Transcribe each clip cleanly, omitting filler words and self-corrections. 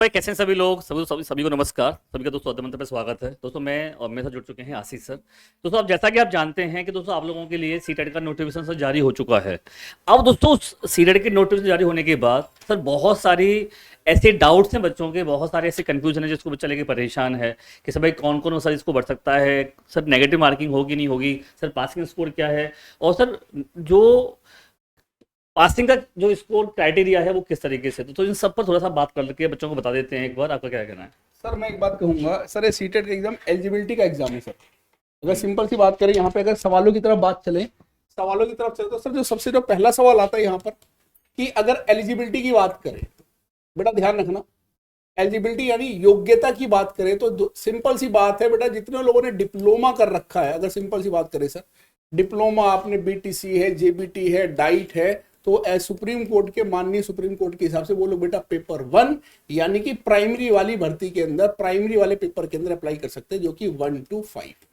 भाई कैसे हैं सभी लोग सभी को नमस्कार। सभी का दोस्तों अध्ययन मंत्र पे स्वागत है। दोस्तों मैं और मेरे साथ जुड़ चुके हैं आशीष सर। दोस्तों अब जैसा कि आप जानते हैं कि दोस्तों आप लोगों के लिए सीटेट का नोटिफिकेशन सर जारी हो चुका है। अब दोस्तों सीटेट के नोटिफिकेशन जारी होने के बाद सर बहुत सारी ऐसे डाउट्स हैं बच्चों के, बहुत सारे ऐसे कंफ्यूजन है जिसको बच्चा लेके परेशान है कि सर भाई कौन कौन सर इसको बढ़ सकता है, सर नेगेटिव मार्किंग होगी नहीं होगी, सर पासिंग स्कोर क्या है, और सर जो पासिंग का जो स्कोर क्राइटेरिया है वो किस तरीके से। तो इन सब पर थोड़ा सा बात करके बच्चों को बता देते हैं एक बार। आपका क्या कहना है सर? मैं एक बात कहूंगा सर, ये सीटेट का एग्जाम एलिजिबिलिटी का एग्जाम है सर। अगर सिंपल सी बात करें, यहाँ पे अगर सवालों की तरफ बात चले, सवालों की तरफ चले तो सर जो सबसे जो पहला सवाल आता है यहाँ पर कि अगर एलिजिबिलिटी की बात करें, बेटा ध्यान रखना, एलिजिबिलिटी यानी योग्यता की बात करें तो सिंपल सी बात है बेटा, जितने लोगों ने डिप्लोमा कर रखा है, अगर सिंपल सी बात करें सर, डिप्लोमा आपने बीटीसी है, जेबीटी है, डाइट है, तो सुप्रीम कोर्ट के माननीय सुप्रीम कोर्ट के हिसाब से वो लोग बेटा पेपर 1 यानी कि प्राइमरी वाली भर्ती के अंदर, प्राइमरी वाले पेपर के अंदर अप्लाई कर सकते हैं, जो कि 1 to 5।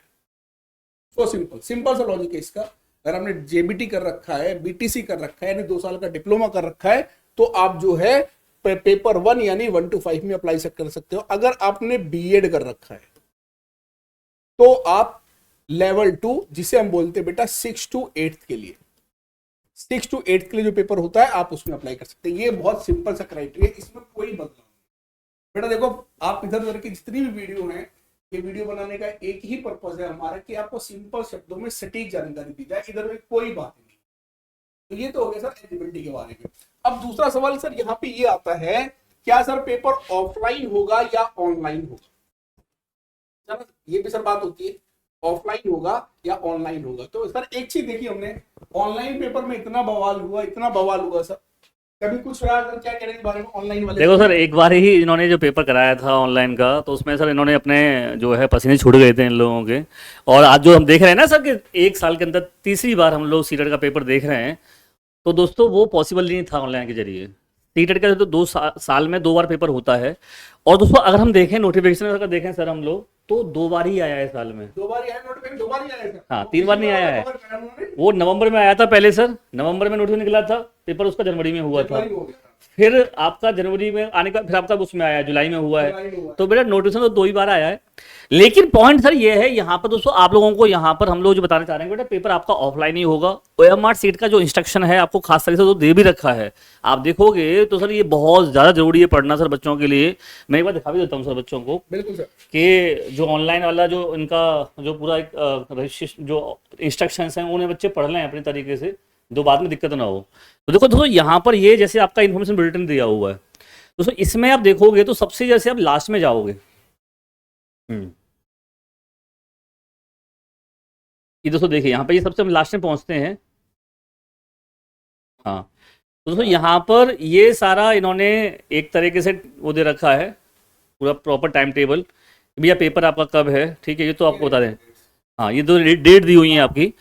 तो सिंपल सा लॉजिक है इसका। अगर आपने जेबीटी कर रखा है, बीटीसी कर रखा है, यानी 2 साल का डिप्लोमा कर रखा है, तो आप जो है पेपर 1 यानी 1 to 5 में अप्लाई कर सकते हो। अगर आपने बीएड कर रखा है तो आप लेवल 2, जिसे हम बोलते हैं बेटा 6 to 8 के लिए, 6 to 8 के लिए जो पेपर होता है आप उसमें अप्लाई कर सकते हैं। ये बहुत सिंपल सा क्राइटेरिया, इसमें कोई बदलाव नहीं। बेटा देखो, आप इधर उधर की जितनी भी वीडियो हैं, ये वीडियो बनाने का एक ही पर्पज है हमारा कि आपको सिंपल शब्दों में सटीक जानकारी दी जाए, इधर में कोई बात नहीं। तो ये तो हो गया सर एलिजिबिलिटी के बारे में। अब दूसरा सवाल सर यहाँ पे ये आता है, क्या सर पेपर ऑफलाइन होगा या ऑनलाइन होगा? सर ये भी सर बात होती है, ऑफलाइन होगा या ऑनलाइन होगा। तो सर एक चीज देखी हमने, ऑनलाइन पेपर में इतना बवाल हुआ सर, कभी कुछ रहा सर क्या कहने के बारे में ऑनलाइन वाले? देखो सर, एक बार ही इन्होंने जो पेपर कराया था ऑनलाइन का, तो उसमें सर इन्होंने अपने जो है पसीने छूट गए थे इन लोगों के। और आज जो हम देख रहे हैं ना सर कि एक साल के अंदर तीसरी बार हम लोग सीटेट का पेपर देख रहे हैं, तो दोस्तों वो पॉसिबल नहीं था ऑनलाइन के जरिए। सीटेट का तो साल में 2 बार पेपर होता है। और दोस्तों अगर हम देखें नोटिफिकेशन अगर देखें सर हम लोग, तो 2 बार ही आया है साल में। 2 बार ही आया नोटिफिकेशन, 2 बार ही आया सर। हाँ, 3 बार नहीं आया है। वो नवंबर में आया था पहले सर, नवंबर में नोटिफिकेशन निकला था, पेपर उसका जनवरी में हुआ था। फिर आपका जनवरी में आने का, फिर आपका उसमें आया जुलाई में हुआ है। तो बेटा नोटिफिकेशन तो 2 ही बार आया है। लेकिन पॉइंट सर ये है यहाँ पर दोस्तों, आप लोगों को यहाँ पर हम लोग जो बताना चाह रहे हैं बेटा, पेपर आपका ऑफलाइन ही होगा। ओएमआर सीट का जो इंस्ट्रक्शन है आपको खास तरीके से तो दे भी रखा है, आप देखोगे तो सर ये बहुत ज़्यादा जरूरी है पढ़ना सर बच्चों के लिए। मैं एक बार दिखा भी देता हूँ सर बच्चों को, बिल्कुल सर, कि जो ऑनलाइन वाला जो इनका जो पूरा एक रजिस्ट्रेशन जो इंस्ट्रक्शंस हैं उन्हें बच्चे पढ़ लें अपने तरीके से, जो बाद में दिक्कत ना हो। तो देखो दोस्तों यहाँ पर ये जैसे आपका इन्फॉर्मेशन बुलेटिन दिया हुआ है दोस्तों, इसमें आप देखोगे तो सबसे जैसे आप लास्ट में जाओगे, ये दोस्तों देखिए यहाँ पर ये सबसे हम लास्ट में पहुंचते हैं। हाँ, तो दोस्तों यहाँ पर ये सारा इन्होंने एक तरीके से वो दे रखा है, पूरा प्रॉपर टाइम टेबल, भैया पेपर आपका कब है, ठीक है, ये तो आपको बता दें। हाँ, ये 2 डेट दी हुई है आपकी।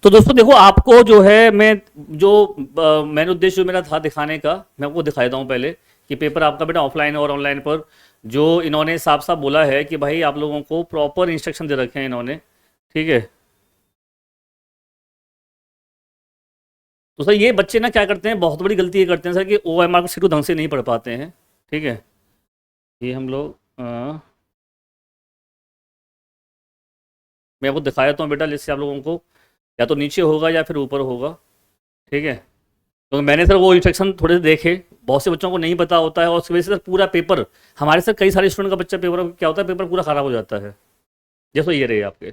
तो दोस्तों देखो आपको जो है मैंने उद्देश्य जो मेरा था दिखाने का, मैं आपको दिखा देता हूँ पहले कि पेपर आपका बेटा ऑफलाइन और ऑनलाइन पर जो इन्होंने साफ साफ बोला है कि भाई आप लोगों को प्रॉपर इंस्ट्रक्शन दे रखे हैं इन्होंने, ठीक है। तो सर ये बच्चे ना क्या करते हैं, बहुत बड़ी गलती ये करते हैं सर कि ओएमआर को सीटू ढंग से नहीं पढ़ पाते हैं, ठीक है। ये हम लोग मैं आपको दिखाया तो बेटा, जिससे आप लोगों को या तो नीचे होगा या फिर ऊपर होगा, ठीक है। तो मैंने सर वो इंस्ट्रक्शन थोड़े से देखे, बहुत से बच्चों को नहीं पता होता है, और उसकी वजह से सर पूरा पेपर हमारे सर कई सारे स्टूडेंट का बच्चा पेपर क्या होता है, पेपर पूरा ख़राब हो जाता है। जैसे ये रहे आपके,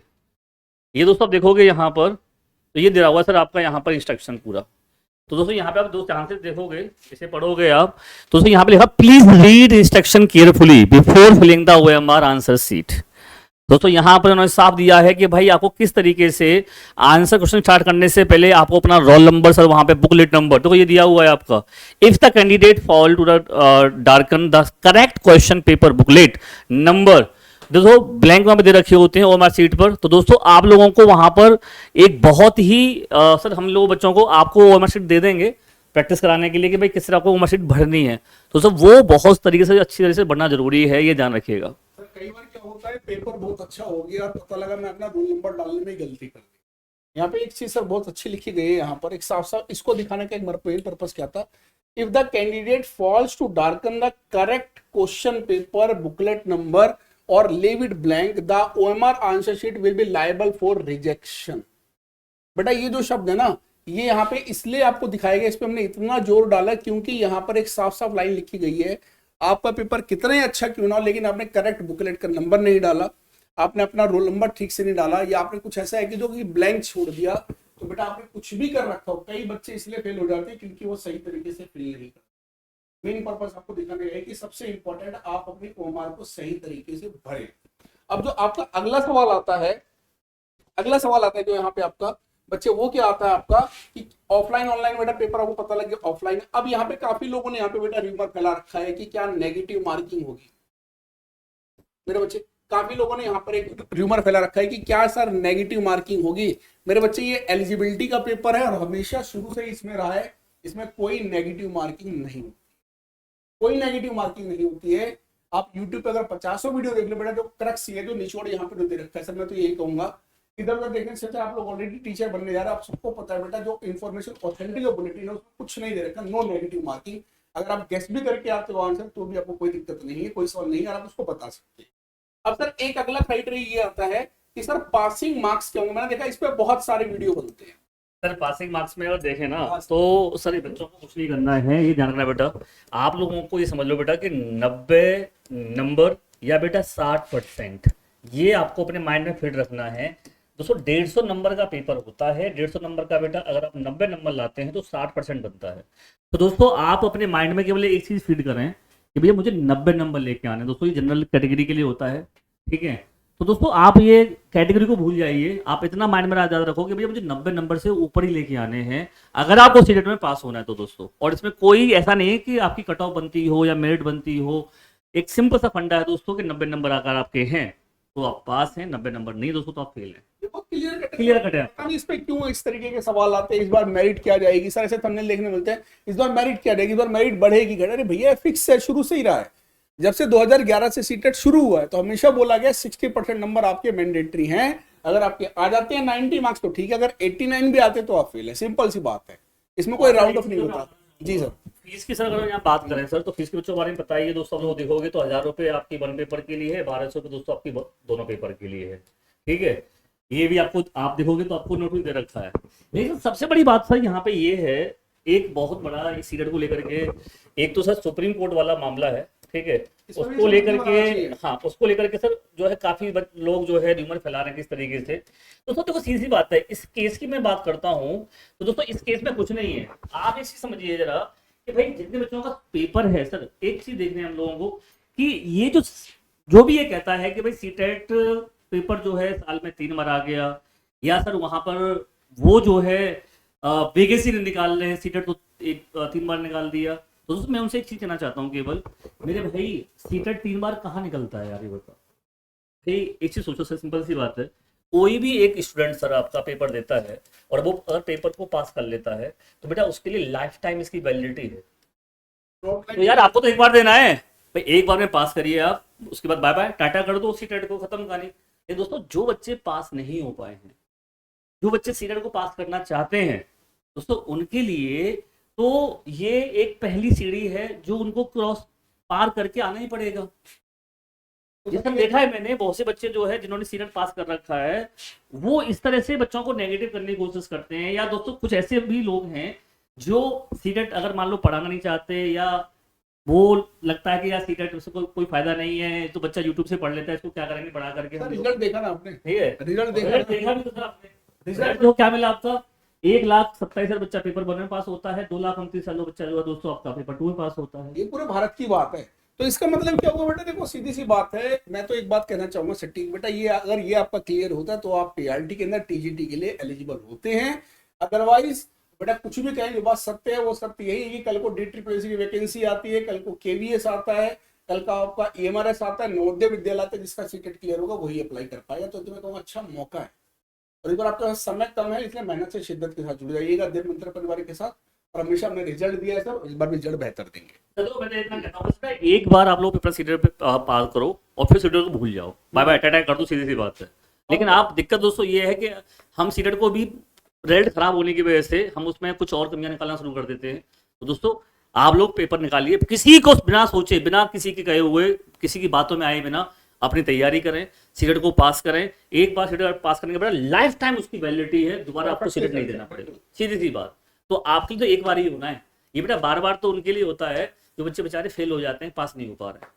ये दोस्तों आप देखोगे यहाँ पर, तो ये दे रहा हुआ सर आपका यहाँ पर इंस्ट्रक्शन पूरा। तो दोस्तों यहाँ पे आप 2 चांसेस देखोगे, इसे पढ़ोगे आप, तो दोस्तों यहाँ पे लिखा please read instruction carefully before filling the OMR answer sheet. दोस्तों यहाँ पर उन्होंने साफ दिया है कि भाई आपको किस तरीके से आंसर क्वेश्चन स्टार्ट करने से पहले आपको अपना रोल नंबर सर वहाँ पे बुकलेट नंबर तो ये दिया हुआ है आपका। If the candidate fall to the darken the correct question paper booklet number, दोस्तों ब्लैंक वहाँ पे दे रखे होते हैं ओएमआर सीट पर। तो दोस्तों आप लोगों को वहाँ पर एक बहुत ही सर हम लोग बच्चों को आपको ओएमआर सीट दे देंगे प्रैक्टिस कराने के लिए कि भाई किस तरह को ओएमआर सीट भरनी है। तो सर वो बहुत तरीके से अच्छी तरह से भरना जरूरी है, ये ध्यान रखिएगा। कई बार क्या होता है, पेपर बहुत अच्छा हो गया और पता लगा मैं अपना रोल नंबर डालने में गलती कर दी। यहाँ पे एक चीज सर बहुत अच्छी लिखी गई है, यहाँ पर एक साफ साफ इसको दिखाने का एक मेन पर्पस क्या था if the candidate falls to darken the correct question paper, booklet number or leave it blank, the OMR answer sheet will be liable for rejection. बेटा ये जो शब्द है ना, ये यहाँ पे इसलिए आपको दिखाया गया, इस पे हमने इतना जोर डाला क्योंकि यहाँ पर एक साफ साफ लाइन लिखी गई है, आपका पेपर कितना ही अच्छा क्यों ना हो, लेकिन आपने करेक्ट बुकलेट का नंबर नहीं डाला, आपने अपना रोल नंबर ठीक से नहीं डाला, या आपने कुछ ऐसा है कि जो कि ब्लैंक छोड़ दिया, तो बेटा आपने कुछ भी कर रखा हो, कई बच्चे इसलिए फेल हो जाते हैं क्योंकि वो सही तरीके से फिल नहीं करते। मेन पर्पस आपको दिखाने है कि सबसे इंपॉर्टेंट आप अपनी ओएमआर को सही तरीके से भरें। अब जो आपका अगला सवाल आता है, जो यहाँ पे आपका बच्चे वो क्या आता है आपका कि ऑफलाइन ऑनलाइन बेटा पेपर आपको पता लग गया ऑफलाइन। अब यहाँ पे काफी लोगों ने यहाँ पे बेटा र्यूमर फैला रखा है कि क्या नेगेटिव मार्किंग होगी। मेरे बच्चे काफी लोगों ने यहाँ पर एक र्यूमर फैला रखा है कि क्या सर नेगेटिव मार्किंग होगी। मेरे बच्चे ये एलिजिबिलिटी का पेपर है और हमेशा शुरू से इसमें रहा है, इसमें कोई नेगेटिव मार्किंग नहीं होती, कोई नेगेटिव मार्किंग नहीं होती है। आप यूट्यूब पे अगर 50 वीडियो देख लो बेटा, जो क्रक्स है, जो निचोड़ यहाँ पे दे रखा है सर, मैं तो यही कहूंगा इधर उधर देखने से आप लोग ऑलरेडी टीचर बनने जा रहे हैं, आप सबको पता है बेटा जो इन्फॉर्मेशन ऑथेंटिक बुलेटिन है उसमें कुछ नहीं दे रखा, नो नेगेटिव मार्किंग। अगर आप गेस भी करके आते हो आंसर तो भी आपको कोई दिक्कत नहीं है, कोई सवाल नहीं है, आप उसको बता सकते हैं। अब सर एक अगला क्राइटेरिया ये आता है कि सर पासिंग मार्क्स क्या होंगे। मैंने देखा इस पे बहुत सारे वीडियो बनते हैं सर। पासिंग मार्क्स में अगर देखें ना तो सर ये बच्चों को कुछ नहीं करना है, ये ध्यान रखना बेटा। आप लोगों को ये समझ लो बेटा कि 90 नंबर या बेटा 60%, ये आपको अपने माइंड में फिट रखना है। दोस्तों 150 नंबर का पेपर होता है, 150 नंबर का बेटा अगर आप 90 नंबर लाते हैं तो 60% बनता है। तो दोस्तों आप अपने माइंड में केवल एक चीज फीड करें कि भैया मुझे 90 नंबर लेके आने। दोस्तों ये जनरल कैटेगरी के लिए होता है, ठीक है। तो दोस्तों आप ये कैटेगरी को भूल जाइए, आप इतना माइंड में याद रखो कि भैया मुझे 90 नंबर से ऊपर ही लेके आने हैं अगर आपको सीटेट में पास होना है तो दोस्तों। और इसमें कोई ऐसा नहीं है कि आपकी कट ऑफ बनती हो या मेरिट बनती हो, एक सिंपल सा फंडा है दोस्तों कि 90 नंबर अगर आपके हैं तो आप पास हैं, 90 नंबर नहीं दोस्तों तो आप फेल हैं। क्लियर कट है। इस पे क्यों इस तरीके के सवाल आते हैं, इस बार मेरिट क्या जाएगी सर, ऐसे थंबनेल देखने मिलते हैं, इस बार मेरिट क्या जाएगी, इस बार मेरिट बढ़ेगी घटेगी। अरे भैया फिक्स है, शुरू से ही रहा है, जब से 2011 से सीटेट शुरू हुआ है तो हमेशा बोला गया 60% नंबर आपके मैंडेटरी हैं। अगर आपके आ जाते हैं 90 मार्क्स तो ठीक है, अगर 89 भी आते तो आप फेल है, सिंपल सी बात है, इसमें कोई राउंड ऑफ नहीं होता। जी सर। फीस की सर अगर यहाँ बात करें सर तो फीस के बच्चों के बारे में बताइए दोस्तों। आप लोग देखोगे तो 1000 रुपये आपकी 1 पेपर के लिए है, 1200 रुपये दोस्तों आपकी दोनों पेपर के लिए है, ठीक है। ये भी आपको आप देखोगे तो आपको नोटिस दे रखा है। लेकिन सबसे बड़ी बात सर यहाँ पे ये है, एक बहुत बड़ा इस सीटेट को लेकर के, एक तो सर सुप्रीम कोर्ट वाला मामला है, ठीक है, उसको लेकर के, हाँ उसको लेकर के सर जो है काफी लोग जो है र्यूमर फैला रहे हैं किस तरीके से। दोस्तों देखो सीधी बात है, इस केस की मैं बात करता हूँ तो दोस्तों इस केस में कुछ नहीं है। आप इस चीज समझिए जरा कि भाई जितने बच्चों का पेपर है सर, एक चीज देखने हम लोगों को कि ये जो भी ये कहता है कि भाई सीटेट पेपर जो है साल में 3 बार आ गया, या सर वहां पर वो जो है वैकेंसी निकाल रहे हैं, सीटेट तो 3 बार निकाल दिया। तो दोस्तों मैं उनसे एक चीज कहना चाहता हूँ केवल, मेरे भाई सीटेट 3 बार कहाँ निकलता है यार, ये बता भाई। एक चीज सोचो सर, सिंपल सी बात है, कोई भी एक स्टूडेंट सर आपका पेपर देता है और वो अगर पेपर को पास कर लेता है तो बेटा उसके लिए लाइफ टाइम इसकी वैलिडिटी है। तो यार आपको तो एक बार देना है भाई, एक बार में पास करिए आप, उसके बाद बाय बाय टाटा कर दो सीटेट को, खत्म कहानी। ये दोस्तों जो बच्चे पास नहीं हो पाए हैं, जो बच्चे सीटेट को पास करना चाहते हैं दोस्तों, उनके लिए तो ये एक पहली सीढ़ी है जो उनको क्रॉस पार करके आना ही पड़ेगा। जिसने देखा है मैंने बहुत से बच्चे जो है जिन्होंने सीटेट पास कर रखा है, वो इस तरह से बच्चों को नेगेटिव करने की कोशिश करते हैं। या दोस्तों कुछ ऐसे भी लोग हैं जो सीटेट अगर मान लो पढ़ाना नहीं चाहते, या वो लगता है कि यार सीटेट से कोई फायदा नहीं है तो बच्चा यूट्यूब से पढ़ लेता है, इसको क्या करेंगे पढ़ा करके। रिजल्ट देखा ना आपने, ठीक है, रिजल्ट देखा भी तो सर आपने। रिजल्ट जो क्या मिला आपका, 1,27,000 बच्चा पेपर 1 में पास होता है, 2,29,000 बच्चा जो है दोस्तों आपका पेपर 2 में पास होता है। ये पूरे भारत की बात है। तो इसका मतलब क्या हुआ बेटा, देखो सीधी सी बात है, मैं तो एक बात कहना चाहूंगा सटीक बेटा, ये अगर ये आपका क्लियर होता है तो आप पीआरटी के अंदर टीजीटी के लिए एलिजिबल होते हैं। अदरवाइज बेटा कुछ भी कहें, जो बात सत्य है वो सत्य यही है कि कल को DSSS की वैकेंसी आती है, कल को KVS आता है, कल का आपका EMRS आता है, नवोदय विद्यालय आता है, जिसका सीटेट क्लियर होगा वही अप्लाई कर पाएगा। तो तुम्हें कहूँगा अच्छा मौका है, और एक बार आपके पास समय कम है, इसलिए मेहनत से शिद्दत के साथ जुड़ जाइएगा देव मंत्र परिवार के साथ। और हमेशा हमने रिजल्ट दिया है सर, इस बार भी रिजल्ट बेहतर देंगे। चलो मैं इतना कहता हूं, एक बार आप लोग पेपर सीटेट पे पास करो और फिर सीटेट को भूल जाओ, बाय बाय टाटा कर दो, सीधी सी बात है। लेकिन आप दिक्कत दोस्तों ये है कि हम सीटेट को भी रिजल्ट खराब होने की वजह से हम उसमें कुछ और कमियां निकालना शुरू कर देते हैं। तो दोस्तों आप लोग पेपर निकालिए, किसी को बिना सोचे, बिना किसी के कहे हुए, किसी की बातों में आए बिना अपनी तैयारी करें, सीटेट को पास करें। एक बार सीटेट पास करने के बाद लाइफ टाइम उसकी वैलिडिटी है, दोबारा आपको सीटेट नहीं देना पड़ेगा, सीधी सी बात। तो आपके लिए तो एक बार ही होना है ये बेटा, बार बार तो उनके लिए होता है जो बच्चे बेचारे फेल हो जाते हैं, पास नहीं हो पा रहे हैं,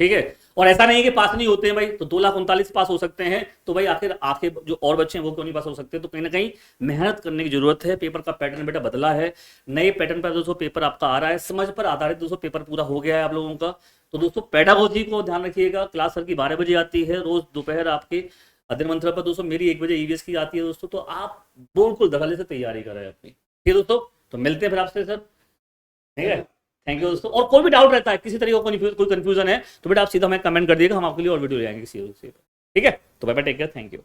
ठीक है। और ऐसा नहीं है कि पास नहीं होते हैं भाई, तो 2,39,000 पास हो सकते हैं, तो भाई आखिर आके जो और बच्चे हैं वो क्यों नहीं पास हो सकते। तो कहीं ना कहीं मेहनत करने की जरूरत है। पेपर का पैटर्न बेटा बदला है, नए पैटर्न पर दोस्तों पेपर आपका आ रहा है, समझ पर आधारित दोस्तों पेपर पूरा हो गया है आप लोगों का। तो दोस्तों पेडागोजी को ध्यान रखिएगा। क्लास सर की 12 बजे आती है रोज दोपहर आपके अध्ययन मंत्र पर, दोस्तों मेरी 1 बजे ईवीएस की आती है दोस्तों। तो आप बिल्कुल धड़ल्ले से तैयारी करें अपनी, ठीक है दोस्तों। तो मिलते हैं फिर आपसे सर, ठीक है। थैंक यू दोस्तों। और कोई भी डाउट रहता है, किसी तरीके का कोई कंफ्यूजन है तो बेटा आप सीधा हमें कमेंट कर दिएगा, हम आपके लिए और वीडियो ले आएंगे किसी, ठीक है। तो bye bye, take care, thank you.